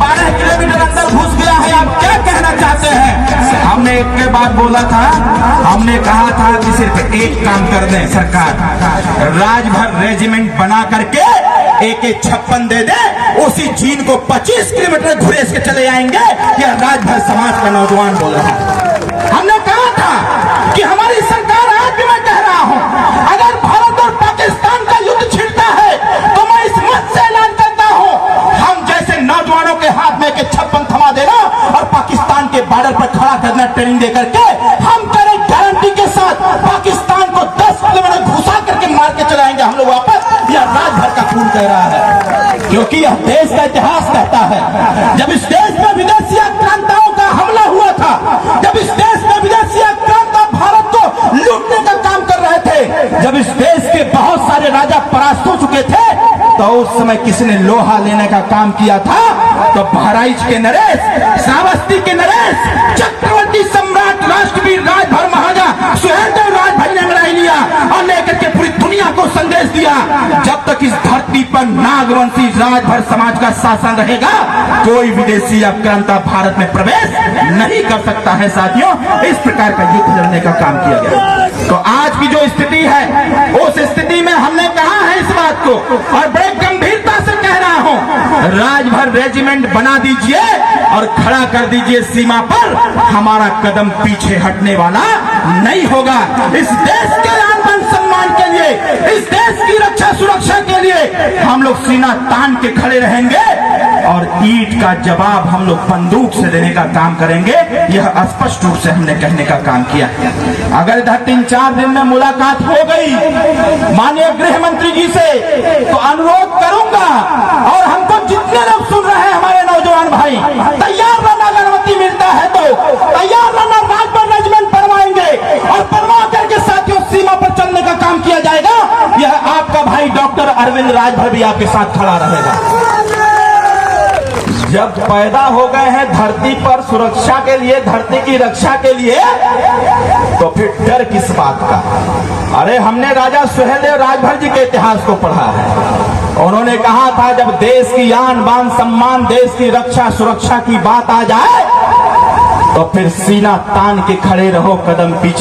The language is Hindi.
12 किलोमीटर अंदर घुस गया है। आप क्या कहना चाहते हैं? हमने एक के बाद बोला था, हमने कहा था कि सिर्फ एक काम कर दें सरकार, राजभर रेजिमेंट बना करके AK-56 दे दे, उसी चीन को 25 किलोमीटर घुरेस के चले आएंगे। यह राजभर समाज का नौजवान बोल रहा है। हमने कहा था कि हमारी सरकार, आज भी मैं कह रहा हूं, अगर भारत और पाकिस्तान का युद्ध छिड़ता है तो मैं इस मत से ऐलान करता हूं, हम जैसे नौजवानों के हाथ में AK-56 थमा देना और पाकिस्तान के बॉर्डर पर खड़ा करना ट्रेनिंग देकर के, हम करें गारंटी के साथ पाकिस्तान को 10 किलोमीटर घुसा करके मार के चलाएंगे हम लोग वापस। यह राजभर का खून कह रहा है, क्योंकि यह देश का इतिहास कहता है। जब इस देश में विदेशी आक्रांताओं का हमला हुआ था, जब इस देश में विदेशी आक्रांता भारत को लूटने का काम कर रहे थे, जब इस देश के बहुत सारे राजा परास्त हो चुके थे, तो उस समय किसने लोहा लेने का काम किया था? तो बहराइच के नरेश, श्रावस्ती के नरेश, चक्रवर्ती सम्राट राष्ट्रवीर राजभर महाराजा सुहेलदेव राजभर ने लड़ाई लिया और लेकर के पूरी दुनिया को संदेश दिया, जब तक इस धरती पर नागवंशी राजभर समाज का शासन रहेगा, कोई विदेशी आक्रांता भारत में प्रवेश नहीं कर सकता है। साथियों, इस प्रकार का युद्ध लड़ने का काम किया गया। तो आज की जो स्थिति है, उस स्थिति में हमने कहा है इस बात को, और बड़े गंभीरता से कह रहा हूं, राजभर रेजिमेंट बना दीजिए और खड़ा कर दीजिए सीमा पर। हमारा कदम पीछे हटने वाला नहीं होगा। इस देश के आन सम्मान के लिए, इस देश की रक्षा सुरक्षा के लिए हम लोग सीना तान के खड़े रहेंगे और ईंट का जवाब हम लोग बंदूक से देने का काम करेंगे। यह स्पष्ट रूप से हमने कहने का काम किया। अगर इधर 3-4 दिन में मुलाकात हो गई माननीय गृह मंत्री जी से, तो अनुरोध करूंगा, और हमको जितने लोग सुन रहे हैं हमारे नौजवान भाई, तैयार रहना, अगर अनुमति मिलता है तो तैयार रहना, राजभर रेजिमेंट बनवाएंगे और बनवा करके साथियों सीमा पर चलने का काम किया जाएगा। यह आपका भाई डॉक्टर अरविंद राजभर भी आपके साथ खड़ा रहेगा। जब पैदा हो गए हैं धरती पर सुरक्षा के लिए, धरती की रक्षा के लिए, तो फिर डर किस बात का? अरे हमने राजा सुहेलदेव राजभर जी के इतिहास को पढ़ा है। उन्होंने कहा था, जब देश की आन बान सम्मान, देश की रक्षा सुरक्षा की बात आ जाए, तो फिर सीना तान के खड़े रहो, कदम पीछे